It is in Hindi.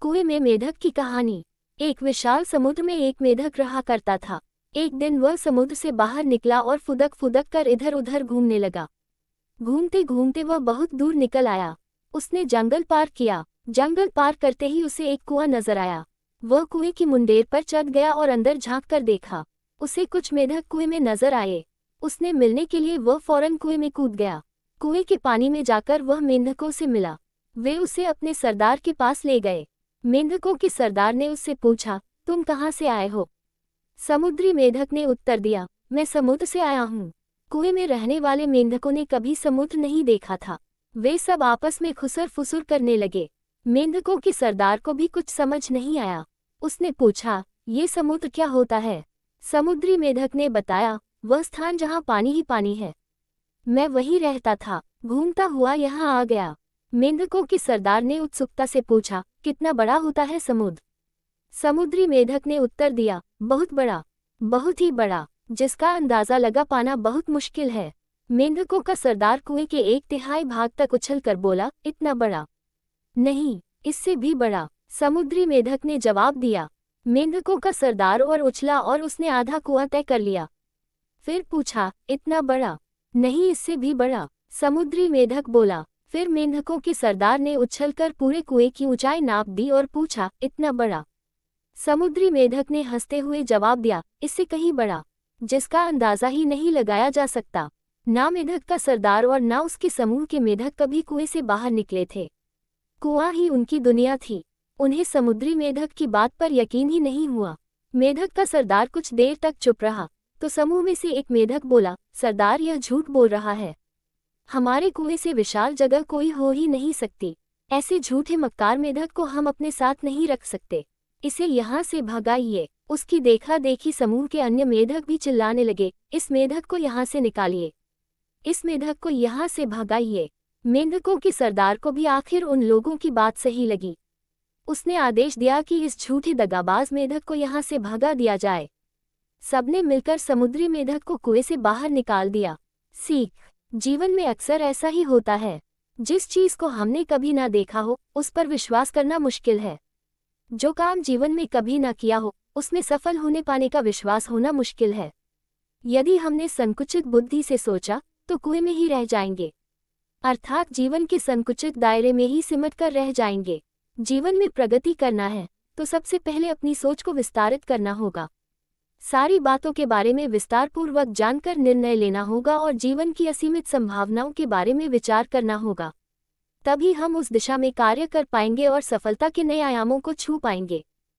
कुएं में मेढक की कहानी। एक विशाल समुद्र में एक मेढक रहा करता था। एक दिन वह समुद्र से बाहर निकला और फुदक फुदक कर इधर उधर घूमने लगा। घूमते घूमते वह बहुत दूर निकल आया। उसने जंगल पार किया। जंगल पार करते ही उसे एक कुआं नजर आया। वह कुएं की मुंडेर पर चढ़ गया और अंदर झांक कर देखा। उसे कुछ मेढक कुएं में नजर आए। उसने मिलने के लिए वह फौरन कुएं में कूद गया। कुएं के पानी में जाकर वह मेंढकों से मिला। वे उसे अपने सरदार के पास ले गए। मेंढकों के सरदार ने उससे पूछा, तुम कहाँ से आए हो? समुद्री मेढक ने उत्तर दिया, मैं समुद्र से आया हूँ। कुएं में रहने वाले मेंढकों ने कभी समुद्र नहीं देखा था। वे सब आपस में खुसर फुसुर करने लगे। मेंढकों के सरदार को भी कुछ समझ नहीं आया। उसने पूछा, ये समुद्र क्या होता है? समुद्री मेढक ने बताया, वह स्थान जहाँ पानी ही पानी है। मैं वहीं रहता था, घूमता हुआ यहाँ आ गया। मेंढकों के सरदार ने उत्सुकता से पूछा, कितना बड़ा होता है समुद्र? समुद्री मेढक ने उत्तर दिया, बहुत बड़ा, बहुत ही बड़ा, जिसका अंदाजा लगा पाना बहुत मुश्किल है। मेंढकों का सरदार कुएं के 1/3 भाग तक उछलकर बोला, इतना बड़ा नहीं, इससे भी बड़ा। समुद्री मेढक ने जवाब दिया। मेंढकों का सरदार और उछला और उसने आधा कुआं तय कर लिया। फिर पूछा, इतना बड़ा? नहीं, इससे भी बड़ा। समुद्री मेढक बोला। फिर मेंढकों के सरदार ने उछलकर पूरे कुएं की ऊंचाई नाप दी और पूछा, इतना बड़ा? समुद्री मेढक ने हंसते हुए जवाब दिया, इससे कहीं बड़ा, जिसका अंदाजा ही नहीं लगाया जा सकता। ना मेढक का सरदार और ना उसके समूह के मेढक कभी कुएं से बाहर निकले थे। कुआं ही उनकी दुनिया थी। उन्हें समुद्री मेढक की बात पर यकीन ही नहीं हुआ। मेढक का सरदार कुछ देर तक चुप रहा, तो समूह में से एक मेढक बोला, सरदार, यह झूठ बोल रहा है। हमारे कुएं से विशाल जगह कोई हो ही नहीं सकती। ऐसे झूठे मक्कार मेढक को हम अपने साथ नहीं रख सकते। इसे यहाँ से भगाइए। उसकी देखा देखी समूह के अन्य मेढक भी चिल्लाने लगे, इस मेढक को यहाँ से निकालिए, इस मेढक को यहाँ से भगाइए। मेंढकों के सरदार को भी आखिर उन लोगों की बात सही लगी। उसने आदेश दिया कि इस झूठे दगाबाज मेढक को यहाँ से भगा दिया जाए। सबने मिलकर समुद्री मेढक को कुएं से बाहर निकाल दिया। सीख, जीवन में अक्सर ऐसा ही होता है। जिस चीज को हमने कभी ना देखा हो, उस पर विश्वास करना मुश्किल है। जो काम जीवन में कभी ना किया हो, उसमें सफल होने पाने का विश्वास होना मुश्किल है। यदि हमने संकुचित बुद्धि से सोचा, तो कुएं में ही रह जाएंगे, अर्थात जीवन के संकुचित दायरे में ही सिमट कर रह जाएंगे। जीवन में प्रगति करना है, तो सबसे पहले अपनी सोच को विस्तारित करना होगा। सारी बातों के बारे में विस्तारपूर्वक जानकर निर्णय लेना होगा और जीवन की असीमित संभावनाओं के बारे में विचार करना होगा। तभी हम उस दिशा में कार्य कर पाएंगे और सफलता के नए आयामों को छू पाएंगे।